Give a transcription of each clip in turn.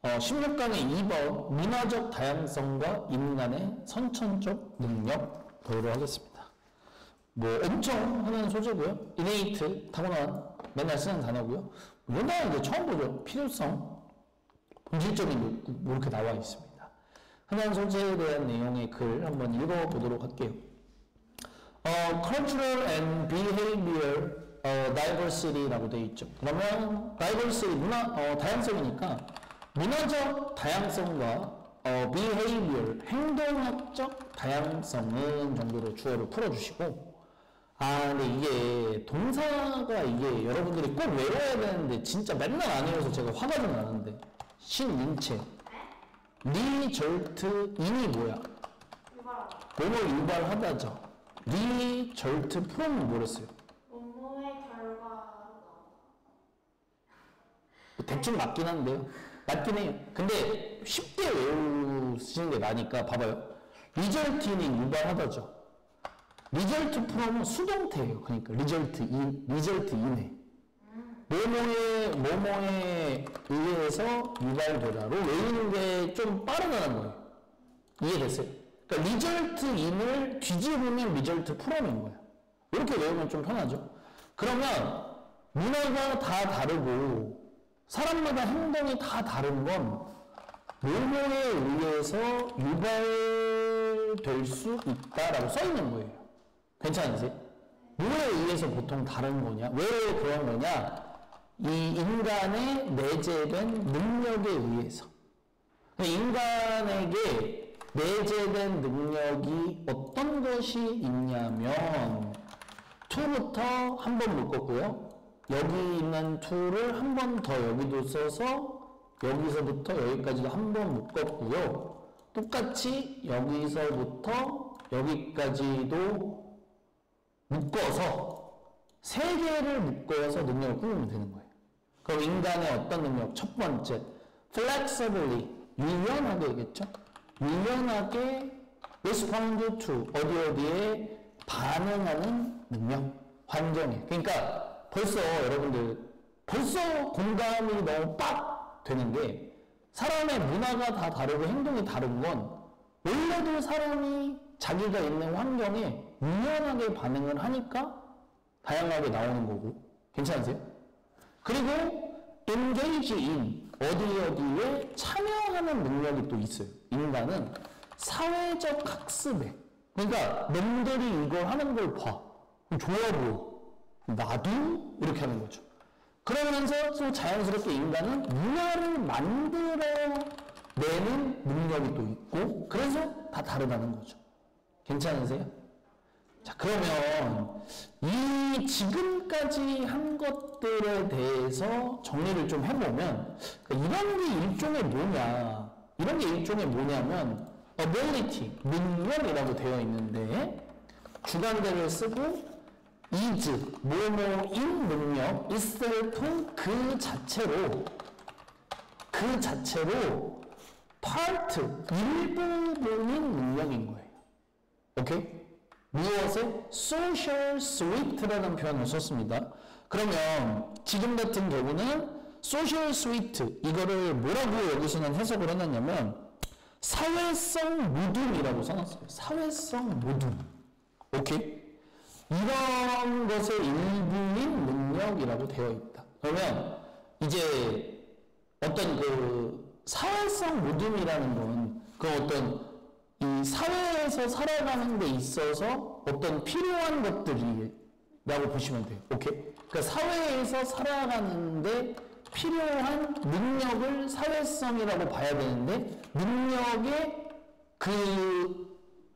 16강의 2번 문화적 다양성과 인간의 선천적 능력 보도록 하겠습니다. 뭐 엄청 흔한 소재고요. innate, 타고난 맨날 쓰는 단어고요. 이런 단어 이제 처음 보죠. 필요성, 본질적인 욕구 뭐 이렇게 나와 있습니다. 흔한 소재에 대한 내용의 글 한번 읽어보도록 할게요. Cultural and behavioral diversity라고 되어 있죠. 그러면 diversity, 다양성이니까 문화적 다양성과 behavior, 행동학적 다양성은 정도로 주어를 풀어주시고, 근데 이게 동사가 이게 여러분들이 꼭 외워야 되는데 진짜 맨날 안 외워서 제가 화가 좀 나는데, 신인체 리절트 인이 뭐야? 뭐뭐 유발하다죠. 리절트 프롬은 뭐랬어요? 뭐뭐의 결과다. 대충 맞긴 한데요. 맞긴 해요. 근데 쉽게 외우시는 게 나니까 봐봐요. 리절트인이 유발하다죠. 리절트 프롬은 수동태예요. 그러니까 리절트인에 뭐뭐에 의해서 유발되다로 외우는 게 좀 빠르다는 거예요. 이해됐어요? 그러니까 리절트인을 뒤집으면 리절트 프롬인 거예요. 이렇게 외우면 좀 편하죠. 그러면 문화가 다 다르고 사람마다 행동이 다 다른 건 뭐뭐에 의해서 유발될 수 있다라고 써있는 거예요. 괜찮으세요? 뭐에 의해서 보통 다른 거냐? 왜 그런 거냐? 이 인간의 내재된 능력에 의해서. 인간에게 내재된 능력이 어떤 것이 있냐면 to부터 한 번 묶었고요. 여기 있는 to를 한 번 더 여기도 써서 여기서부터 여기까지도 한 번 묶었고요. 똑같이 여기서부터 여기까지도 묶어서 세 개를 묶어서 능력을 꾸미면 되는 거예요. 그럼 인간의 어떤 능력? 첫 번째, flexibly, 유연하게겠죠? 유연하게 respond to, 어디에 반응하는 능력, 환경에. 그러니까 벌써 여러분들, 벌써 공감이 너무 빡 되는 게 사람의 문화가 다 다르고 행동이 다른 건 원래도 사람이 자기가 있는 환경에 유연하게 반응을 하니까 다양하게 나오는 거고. 괜찮으세요? 그리고 engage in, 어디에 참여하는 능력이 또 있어요. 인간은 사회적 학습에, 그러니까 놈들이 이걸 하는 걸 봐. 좋아 보여. 나도? 이렇게 하는 거죠. 그러면서 또 자연스럽게 인간은 문화를 만들어내는 능력이 또 있고, 그래서 다 다르다는 거죠. 괜찮으세요? 자, 그러면 이 지금까지 한 것들에 대해서 정리를 좀 해보면, 이런 게 일종의 뭐냐, 이런 게 일종의 뭐냐면 ability, 능력이라고 되어 있는데 주관대를 쓰고 is, 뭐뭐인 능력, itself, 그 자체로 part, 일부분인 능력인 거예요. 오케이? 무엇에? social suite라는 표현을 썼습니다. 그러면 지금 같은 경우는 social suite, 이거를 뭐라고 여기서는 해석을 해놨냐면 사회성 모둠이라고 써놨어요. 사회성 모둠. 오케이? 이런 것의 일부인 능력이라고 되어 있다. 그러면 이제 어떤 그 사회성 모둠이라는 건 그 어떤 이 사회에서 살아가는 데 있어서 어떤 필요한 것들이라고 보시면 돼요. 오케이? 그러니까 사회에서 살아가는데 필요한 능력을 사회성이라고 봐야 되는데, 능력의 그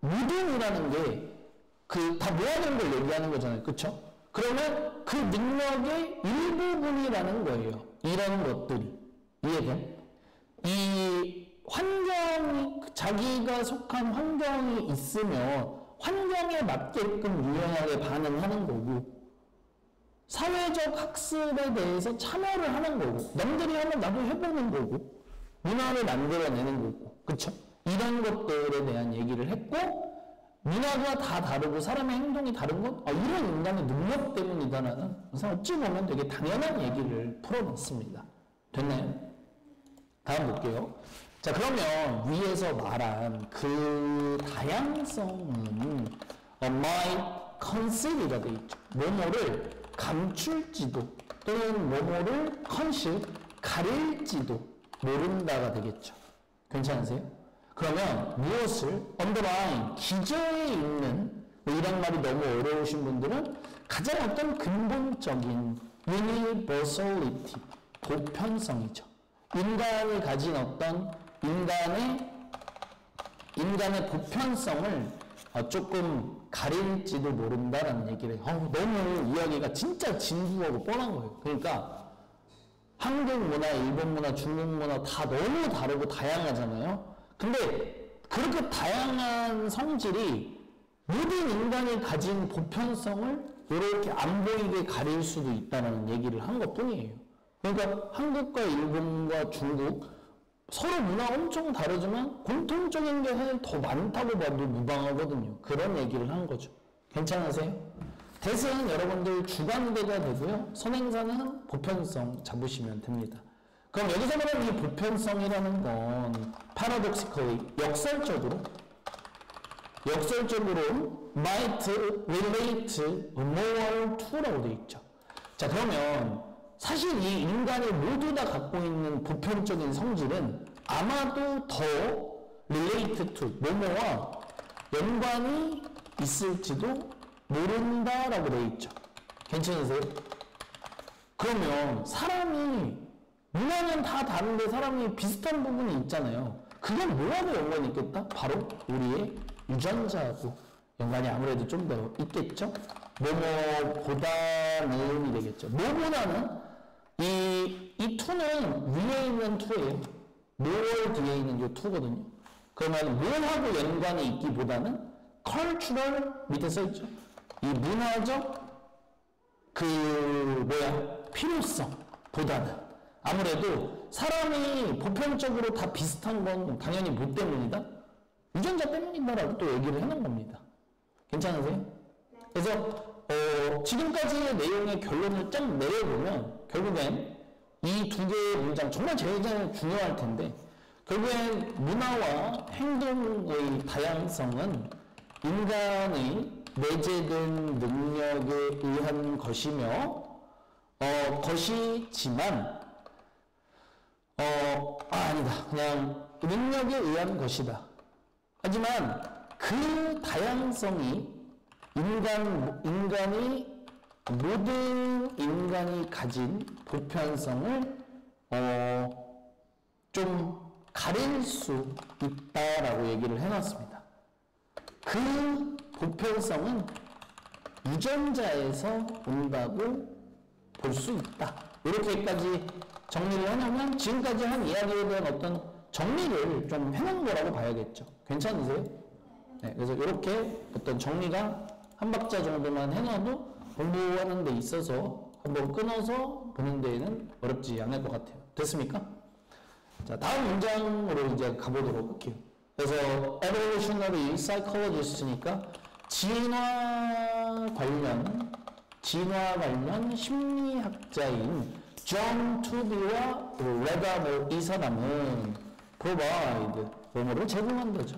무등이라는 게 다 모아놓은 걸 얘기하는 거잖아요. 그쵸? 그러면 그 능력의 일부분이라는 거예요. 이런 것들이. 이해돼? 이 환경이, 자기가 속한 환경이 있으면 환경에 맞게끔 유연하게 반응하는 거고, 사회적 학습에 대해서 참여를 하는 거고, 남들이 하면 나도 해보는 거고, 문화를 만들어내는 거고, 그쵸? 이런 것들에 대한 얘기를 했고, 문화가 다 다르고 사람의 행동이 다른 것, 이런 인간의 능력 때문이다라는, 어찌 보면 되게 당연한 얘기를 풀어냈습니다. 됐나요? 다음 볼게요. 자, 그러면 위에서 말한 그 다양성은 might conceal이라 되어 있죠. 뭐뭐를 감출지도 또는 뭐뭐를 conceal, 가릴지도 모른다가 되겠죠. 괜찮으세요? 그러면 무엇을 underline, 기저에 있는 뭐 이런 말이 너무 어려우신 분들은 가장 어떤 근본적인 universality, 보편성이죠. 인간이 가진 어떤 인간의 보편성을 조금 가릴지도 모른다라는 얘기를 해요. 너무 이야기가 진짜 진부하고 뻔한 거예요. 그러니까 한국 문화, 일본 문화, 중국 문화 다 너무 다르고 다양하잖아요. 근데 그렇게 다양한 성질이 모든 인간이 가진 보편성을 이렇게 안 보이게 가릴 수도 있다는 얘기를 한 것뿐이에요. 그러니까 한국과 일본과 중국 서로 문화 엄청 다르지만 공통적인 게 사실 더 많다고 봐도 무방하거든요. 그런 얘기를 한 거죠. 괜찮으세요? 대세는 여러분들 주관대가 되고요. 선행사는 보편성 잡으시면 됩니다. 그럼 여기서 말하는 이 보편성이라는 건 paradoxically, 역설적으로 might relate more to라고 되어 있죠. 자, 그러면 사실 이 인간이 모두 다 갖고 있는 보편적인 성질은 아마도 더 relate to, 뭐뭐와 연관이 있을지도 모른다라고 되어 있죠. 괜찮으세요? 그러면 사람이 문화는 다 다른데 사람이 비슷한 부분이 있잖아요. 그건 뭐하고 연관이 있겠다? 바로 우리의 유전자하고 연관이 아무래도 좀 더 있겠죠? 뭐뭐보다는 되겠죠. 뭐보다는 이 투는 위에 있는 투예요. 뭘 뒤에 있는 이 투거든요. 그러면 뭘하고 연관이 있기보다는 cultural 밑에 써있죠. 이 문화적 필요성보다는 아무래도 사람이 보편적으로 다 비슷한 건 당연히 뭐 때문이다? 유전자 때문이다라고 또 얘기를 해놓은 겁니다. 괜찮으세요? 그래서 지금까지의 내용의 결론을 쫙 내려보면 결국엔 이 두 개의 문장 정말 제일 중요할 텐데 결국엔 문화와 행동의 다양성은 인간의 내재된 능력에 의한 것이며 것이지만 아니다. 그냥 능력에 의한 것이다. 하지만 그 다양성이 모든 인간이 가진 보편성을 좀 가릴 수 있다라고 얘기를 해놨습니다. 그 보편성은 유전자에서 온다고 볼 수 있다. 이렇게까지 정리를 해놓으면 지금까지 한 이야기에 대한 어떤 정리를 좀 해놓은 거라고 봐야겠죠. 괜찮으세요? 네, 그래서 이렇게 어떤 정리가 한 박자 정도만 해놔도 공부하는 데 있어서 한번 끊어서 보는 데에는 어렵지 않을 것 같아요. 됐습니까? 자, 다음 문장으로 이제 가보도록 할게요. 그래서 evolutionary psychologist니까 진화 관련 심리학자인 존 투비와 레다 이 사람은 provide 뭐뭐를 제공한다죠.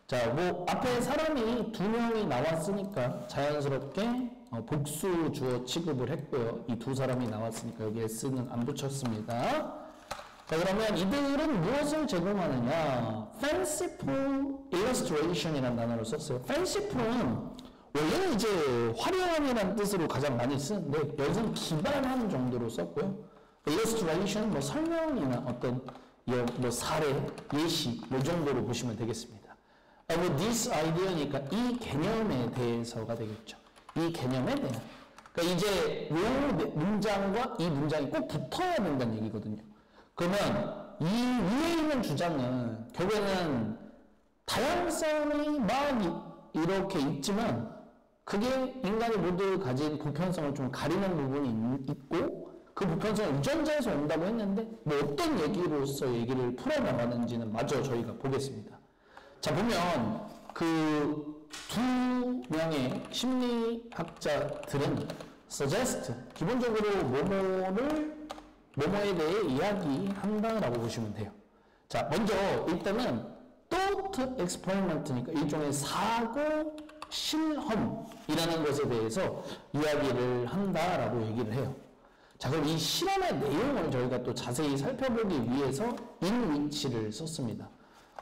자, 뭐 앞에 사람이 두 명이 나왔으니까 자연스럽게 복수 주어 취급을 했고요. 이 두 사람이 나왔으니까 여기 s는 안 붙였습니다. 자, 그러면 이들은 무엇을 제공하느냐? fanciful illustration이라는 단어를 썼어요. fanciful은 원래는 이제 화려함이라는 뜻으로 가장 많이 쓰는데 여기서는 기발한 정도로 썼고요. illustration 뭐 설명이나 어떤 뭐 사례, 예시 뭐 정도로 보시면 되겠습니다. of this idea니까 이 개념에 대해서가 되겠죠. 이 개념에 대한. 그러니까 이제 이 문장과 이 문장이 꼭 붙어야 된다는 얘기거든요. 그러면 이 위에 있는 주장은 결국에는 다양성이 막 이렇게 있지만 그게 인간이 모두 가진 보편성을 좀 가리는 부분이 있고 그 보편성은 유전자에서 온다고 했는데 뭐 어떤 얘기로서 얘기를 풀어나가는지는 마저 저희가 보겠습니다. 자, 보면 그 두 명의 심리학자들은 suggest, 기본적으로 뭐뭐를 뭐뭐에 대해 이야기한다라고 보시면 돼요. 자, 먼저 일단은 thought experiment니까 일종의 사고 실험이라는 것에 대해서 이야기를 한다라고 얘기를 해요. 자, 그럼 이 실험의 내용을 저희가 또 자세히 살펴보기 위해서 in which를 썼습니다.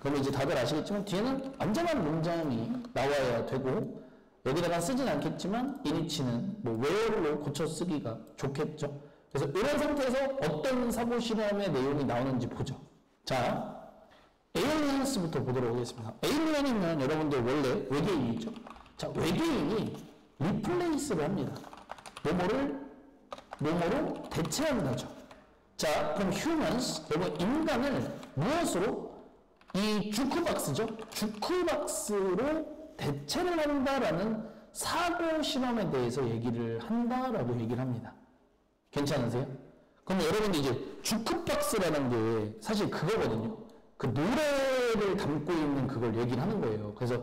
그럼 이제 다들 아시겠지만 뒤에는 완전한 문장이 나와야 되고 여기다가 쓰진 않겠지만 in which는 뭐 where로 고쳐 쓰기가 좋겠죠. 그래서 이런 상태에서 어떤 사고 실험의 내용이 나오는지 보죠. 자, aliens부터 보도록 하겠습니다. alien이면 여러분들 원래 외계인이죠. 자, 외계인이 replace를 합니다. 뭐뭐로 대체한다죠. 자, 그럼 humans, 여러분 인간을 무엇으로? 이 주크박스죠. 주크박스로 대체를 한다라는 사고 실험에 대해서 얘기를 한다라고 얘기를 합니다. 괜찮으세요? 그럼 여러분들 이제 주크박스라는 게 사실 그거거든요. 그 노래를 담고 있는 그걸 얘기를 하는 거예요. 그래서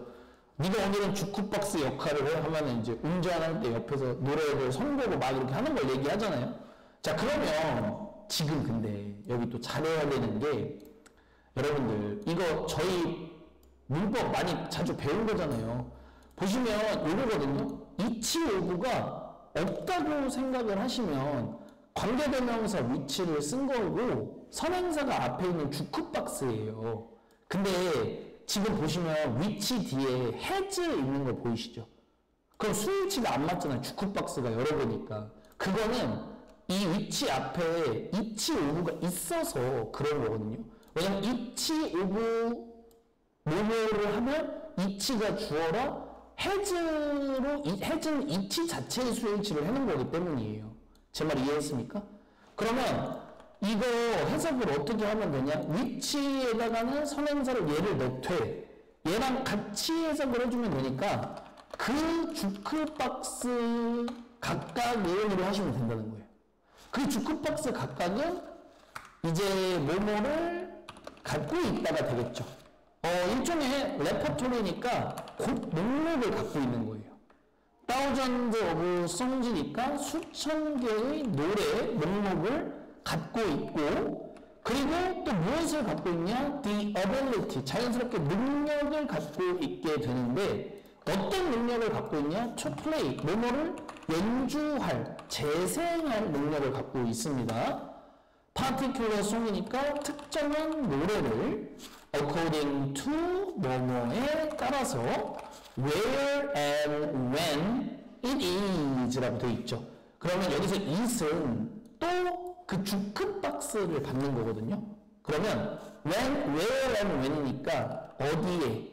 네가 오늘은 주크박스 역할을 해 하면 이제 운전할 때 옆에서 노래를 선보고 막 이렇게 하는 걸 얘기하잖아요. 자, 그러면 지금 근데 여기 또 잘해야 되는 게 여러분들 이거 저희 문법 많이 자주 배운 거잖아요. 보시면 이거거든요. 이치오브가 없다고 생각을 하시면 관계대명사 위치를 쓴 거고 선행사가 앞에 있는 주크박스예요. 근데 지금 보시면 위치 뒤에 has 있는 거 보이시죠? 그럼 수일치가 안 맞잖아요. 주크박스가 여러 개니까. 그거는 이 위치 앞에 이치 오브가 있어서 그런 거거든요. 왜냐면 이치 오브 뭐뭐를 하면 이치가 주어라 has는 이치 자체의 수일치를 해놓은 거기 때문이에요. 제 말 이해했습니까? 그러면 이거 해석을 어떻게 하면 되냐? 위치에다가는 선행사를 얘를 넣되 얘랑 같이 해석을 해주면 되니까 그 주크박스 각각 예언으로 하시면 된다는 거예요. 그 주크박스 각각은 이제 뭐뭐를 갖고 있다가 되겠죠. 일종의 레퍼토리니까 곡 목록을 갖고 있는 거예요. Thousands of songs이니까 수천 개의 노래 목록을 갖고 있고, 그리고 또 무엇을 갖고 있냐? The ability, 자연스럽게 능력을 갖고 있게 되는데 어떤 능력을 갖고 있냐? To play, 뭐뭐를 연주할, 재생할 능력을 갖고 있습니다. particular song이니까 특정한 노래를 according to 뭐뭐에 따라서 where and when it is 라고 되어 있죠. 그러면 여기서 it은 또 그 주크박스를 받는 거거든요. 그러면 when, where and when이니까 어디에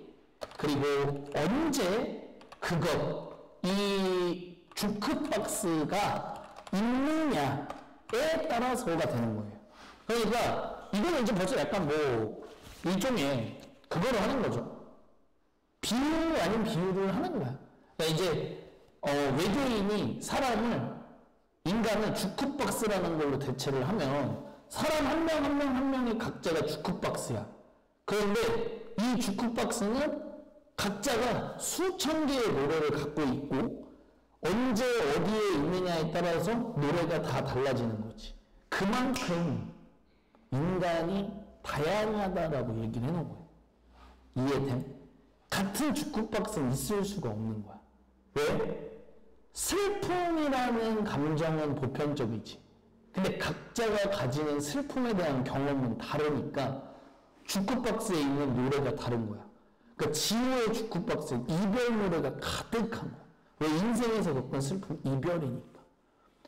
그리고 언제 그것 이 주크박스가 있느냐에 따라서가 되는 거예요. 그러니까 이거는 이제 벌써 약간 뭐 일종의 그거를 하는 거죠. 비유 아닌 비유를 하는 거야. 그러니까 이제 외계인이 인간을 주크박스라는 걸로 대체를 하면 사람 한 명 한 명이 각자가 주크박스야. 그런데 이 주크박스는 각자가 수천 개의 노래를 갖고 있고 언제 어디에 있느냐에 따라서 노래가 다 달라지는 거지. 그만큼 인간이 다양하다라고 얘기를 해놓은 거예요. 이해됨? 같은 주크박스는 있을 수가 없는 거야. 왜? 슬픔이라는 감정은 보편적이지. 근데 각자가 가지는 슬픔에 대한 경험은 다르니까 주크박스에 있는 노래가 다른 거야. 그러니까 지호의 주크박스는 이별 노래가 가득한 거야. 왜? 인생에서 겪은 슬픔, 이별이니까.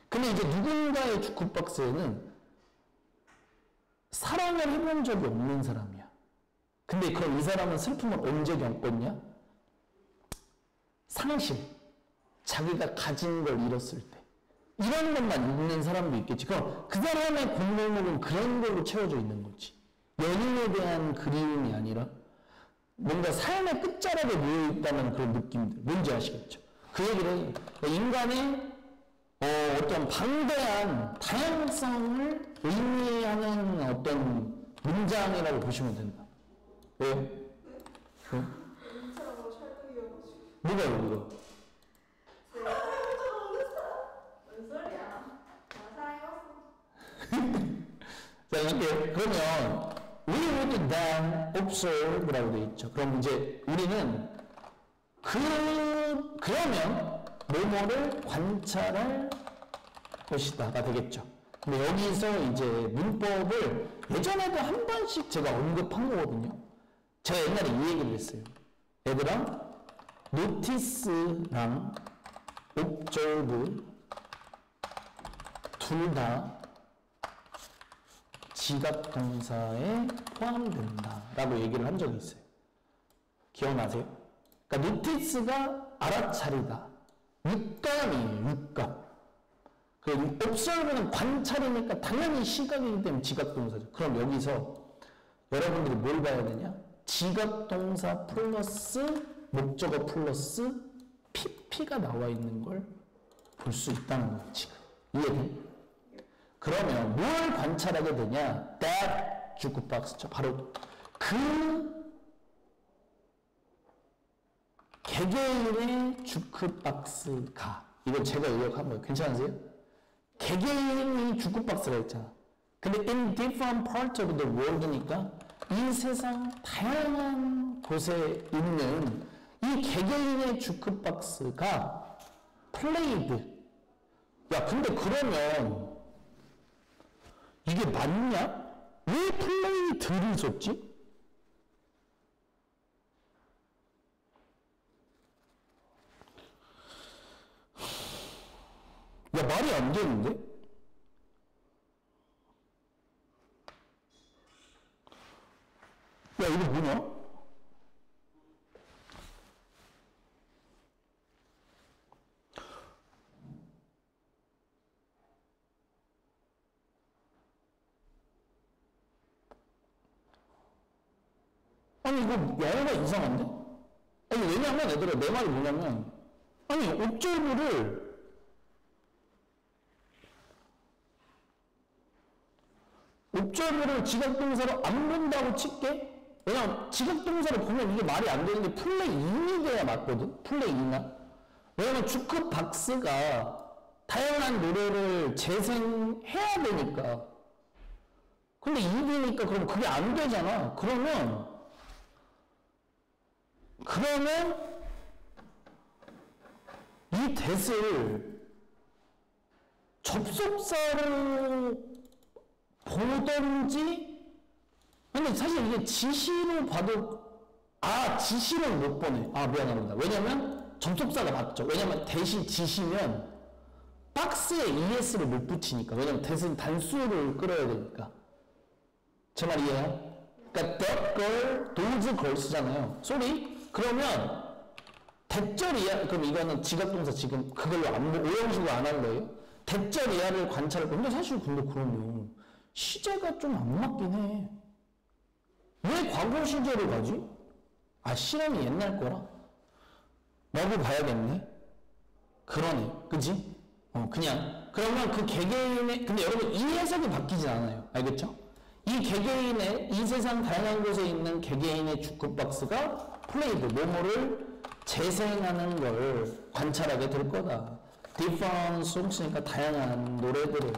근데 이제 누군가의 주크박스에는 사랑을 해본 적이 없는 사람이야. 근데 그럼 이 사람은 슬픔을 언제 겪었냐? 상실. 자기가 가진 걸 잃었을 때. 이런 것만 있는 사람도 있겠지. 그럼 그 사람의 공목은 그런 걸로 채워져 있는 거지. 연인에 대한 그리움이 아니라 뭔가 삶의 끝자락에 모여있다는 그런 느낌들. 뭔지 아시겠죠? 그 얘기를 해요. 인간의 어떤 방대한 다양성을 의미하는 어떤 문장이라고 보시면 된다. 왜요? 왜? 뭐가 이거? 뭔 소리야? 나 사랑해봤어. 할게요. 그러면 we would then observe라고 되어 있죠. 그럼 이제 우리는 그러면 뭐뭐를 관찰할 것이다가 되겠죠. 근데 여기서 이제 문법을 예전에도 한 번씩 제가 언급한 거거든요. 제가 옛날에 이 얘기를 했어요. 얘들아, notice랑 observe 둘 다 지각동사에 포함된다 라고 얘기를 한 적이 있어요. 기억나세요? 그러니까 notice가 알아차리다. 육감이에요. 육감. 그리고 observe는 관찰이니까 당연히 시각이기 때문에 지각동사죠. 그럼 여기서 여러분들이 뭘 봐야 되냐? 지각동사 플러스 목적어 플러스 PP가 나와 있는 걸 볼 수 있다는 거예요. 지금. 이해돼? 그러면 뭘 관찰하게 되냐? that 주크박스죠. 바로 그 개개인의 주크박스가, 이건 제가 요약한 거예요. 괜찮으세요? 개개인이 주크박스가 있잖아. 근데 in different parts of the world니까 이 세상 다양한 곳에 있는 이 개개인의 주크박스가 played. 야, 근데 그러면 이게 맞냐? 왜 played를 썼지? 야, 말이 안 되는데? 야, 이거 뭐냐? 아니, 이거 영어가 이상한데? 아니, 왜냐면 얘들아, 내 말이 뭐냐면, 아니, 옵저브를 지각동사로 안 본다고 칠게? 왜냐면 지각동사를 보면 이게 말이 안 되는 게 플레이인이 돼야 맞거든? 플레이나? 왜냐면 주크박스가 다양한 노래를 재생해야 되니까. 근데 이기니까 그럼 그게 안 되잖아. 그러면 이 that을 접속사로 보던지, 근데 사실 이게 지시로 봐도, 지시를 못 보네. 미안합니다. 왜냐면 접속사가 맞죠. 왜냐면 대신 지시면 박스에 ES를 못 붙이니까. 왜냐면 that은 단수를 끌어야 되니까. 제 말 이해해요? 그러니까 that girl, those girls잖아요. sorry? 그러면 대절 이하, 그럼 이거는 지각동사 지금 그걸로 오형식으로 안 한 거예요? 대절 이하를 관찰할 거. 근데 사실 그러면 시제가 좀 안 맞긴 해. 왜 과거 시제로 가지? 실험이 옛날 거라? 라고 봐야겠네. 그러네. 그지? 그러면 그 개개인의, 근데 여러분 이 해석이 바뀌진 않아요. 알겠죠? 이 개개인의, 이 세상 다양한 곳에 있는 개개인의 주크박스가 플레이드, 뭐뭐를 재생하는 걸 관찰하게 될 거다. different songs니까 다양한 노래들을,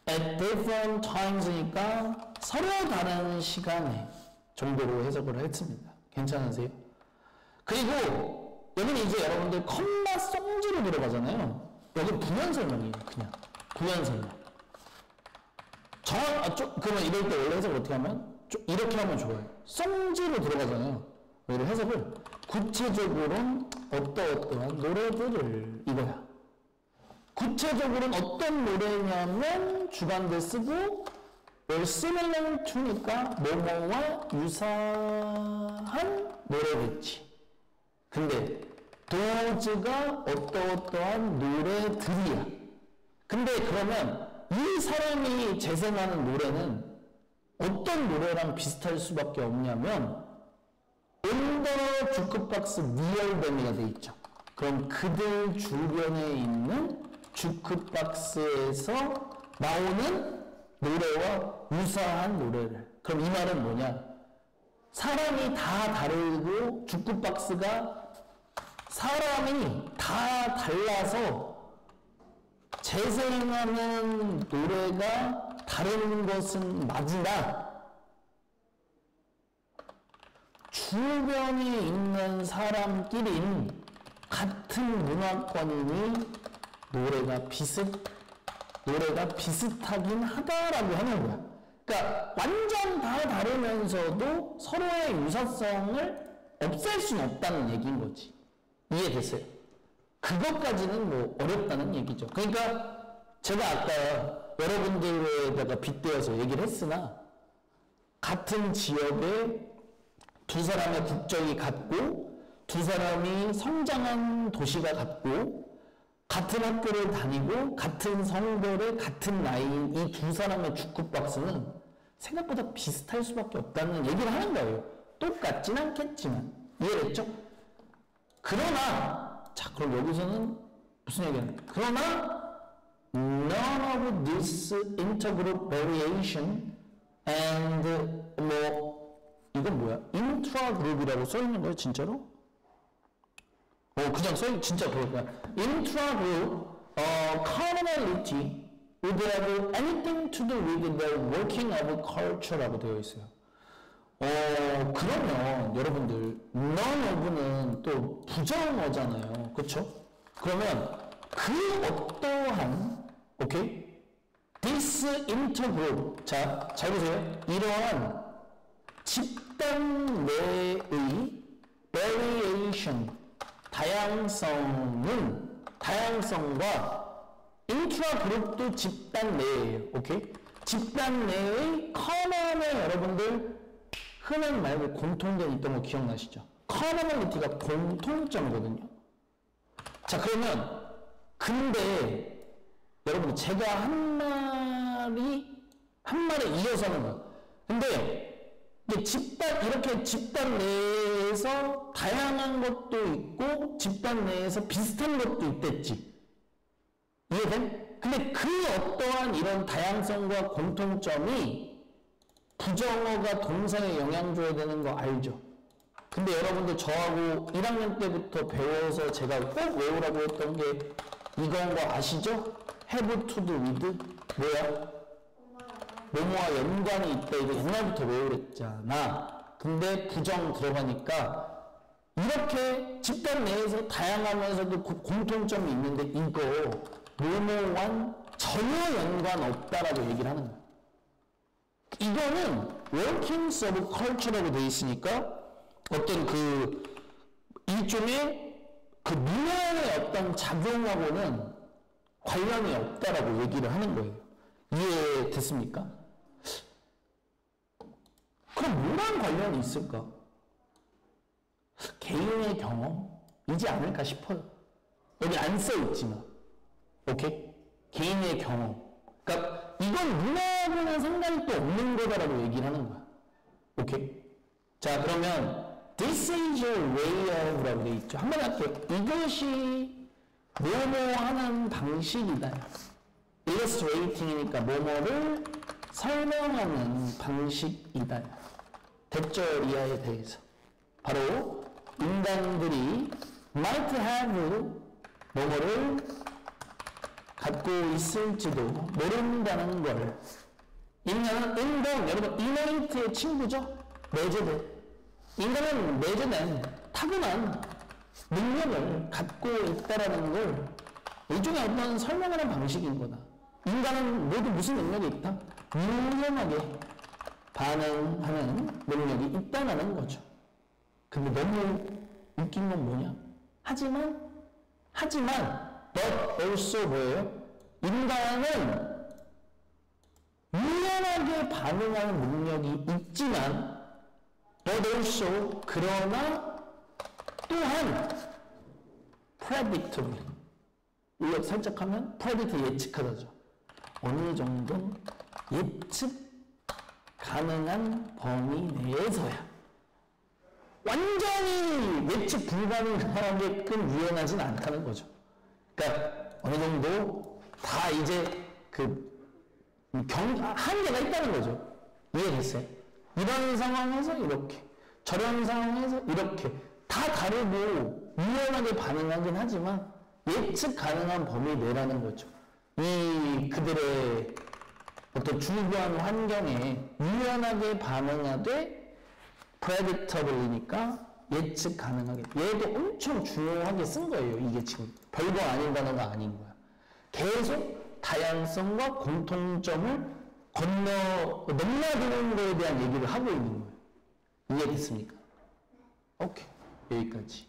at different times니까 서로 다른 시간에 정도로 해석을 했습니다. 괜찮으세요? 그리고 여기는 이제 여러분들 컴마 송지로 들어가잖아요. 여기 부연 설명이에요. 그냥 부연 설명. 그러면 이럴 때 원래 해석을 어떻게 하면? 이렇게 하면 좋아요. 송지로 들어가잖아요. 여기 해석을 구체적으로는 어떠한 노래들을, 이거야. 구체적으로는 어떤 노래냐면 주관대 쓰고 similar to니까 뭐뭐와 유사한 노래겠지. 근데 does가 어떠한 노래들이야. 근데 그러면 이 사람이 재생하는 노래는 어떤 노래랑 비슷할 수밖에 없냐면 on the jukebox near them이가 돼 있죠. 그럼 그들 주변에 있는 주크박스에서 나오는 노래와 유사한 노래를. 그럼 이 말은 뭐냐? 사람이 다 다르고 주크박스가 사람이 다 달라서 재생하는 노래가 다른 것은 맞으나 주변에 있는 사람끼리는 같은 문화권이니 노래가 비슷하긴 하다라고 하는 거야. 그러니까 완전 다 다르면서도 서로의 유사성을 없앨 수는 없다는 얘기인 거지. 이해됐어요? 그것까지는 뭐 어렵다는 얘기죠. 그러니까 제가 아까 여러분들에다가 빗대어서 얘기를 했으나 같은 지역에 두 사람의 국적이 같고 두 사람이 성장한 도시가 같고 같은 학교를 다니고 같은 성별의 같은 나이인 이 두 사람의 주크박스는 생각보다 비슷할 수밖에 없다는 얘기를 하는 거예요. 똑같진 않겠지만. 이해됐죠? 그러나 자 그럼 여기서는 무슨 얘기하는 거예요? 그러나 none of this intergroup variation and 뭐 이건 뭐야? intragroup이라고 써있는 거예요 진짜로? 그냥 진짜 그럴까? Intra-group commonality would have anything to do with the working of culture라고 되어 있어요. 그러면 여러분들 none of는 또 부정어잖아요. 그쵸? 그러면 그 어떠한 오케이? This intergroup 자, 잘 보세요. 이러한 집단 내의 variation 다양성과 인트라그룹도 집단 내예요. 오케이? 집단 내의 커먼에 여러분들 흔한 말로 공통된 있던 거 기억나시죠? 커머널리티가 공통점이거든요. 자 그러면 근데 여러분 제가 한 말에 이어서는 거예요. 근데 이렇게 집단 내에서 다양한 것도 있고 집단 내에서 비슷한 것도 있댔지. 이해돼? 근데 그 어떠한 이런 다양성과 공통점이 부정어가 동사에 영향 줘야 되는 거 알죠? 근데 여러분들 저하고 1학년 때부터 배워서 제가 꼭 외우라고 했던 게 이건 거 아시죠? have to do with 뭐야? 뭐뭐와 연관이 있다. 이거 옛날부터 외우랬잖아. 근데 부정 들어가니까 이렇게 집단 내에서 다양하면서도 공통점이 있는데 이거 뭐뭐와 전혀 연관 없다라고 얘기를 하는 거야. 이거는 workings of culture라고 돼 있으니까 어떤 그 일종의 그 문화의 어떤 작용하고는 관련이 없다라고 얘기를 하는 거예요. 이해됐습니까? 그럼 뭐랑 관련이 있을까? 개인의 경험이지 않을까 싶어요. 여기 안 써있지만. 오케이? 개인의 경험. 그러니까 이건 문화하고는 상관이 또 없는 거다라고 얘기를 하는 거야. 오케이? 자 그러면 This is your way of 라고 돼 있죠. 한번 할게요. 이것이 뭐뭐 하는 방식이다. illustrating이니까 뭐뭐를 설명하는 방식이다. 됐죠? 이하에 대해서. 바로 인간들이 might have 뭐뭐를 갖고 있을지도 모른다는 걸. 인간은 여러분 innatel의 친구죠? 내재된. 인간은 내재된 타고난 능력을 갖고 있다라는 걸 일종의 어떤 설명하는 방식인 거다. 인간은 모두 무슨 능력이 있다? 유연하게 반응하는 능력이 있다는 거죠. 근데 너무 웃긴 건 뭐냐? 하지만 but also 뭐예요? 인간은 유연하게 반응하는 능력이 있지만 but also 그러나 또한 predictable 이거 살짝 하면 predict 예측하다죠. 어느 정도 예측 가능한 범위 내에서야. 완전히 예측 불가능하게끔 유연하진 않다는 거죠. 그러니까 어느 정도 다 이제 한계가 있다는 거죠. 이해됐어요? 이런 상황에서 이렇게, 저런 상황에서 이렇게 다 다르고 유연하게 반응하긴 하지만 예측 가능한 범위 내라는 거죠. 이 그들의 어떤 중요한 환경에 유연하게 반응하되 predictable이니까 예측 가능하게. 얘도 엄청 중요하게 쓴 거예요. 이게 지금 별거 아닌 단어가 아닌 거야. 계속 다양성과 공통점을 넘나드는 거에 대한 얘기를 하고 있는 거예요. 이해됐습니까? 오케이. 여기까지.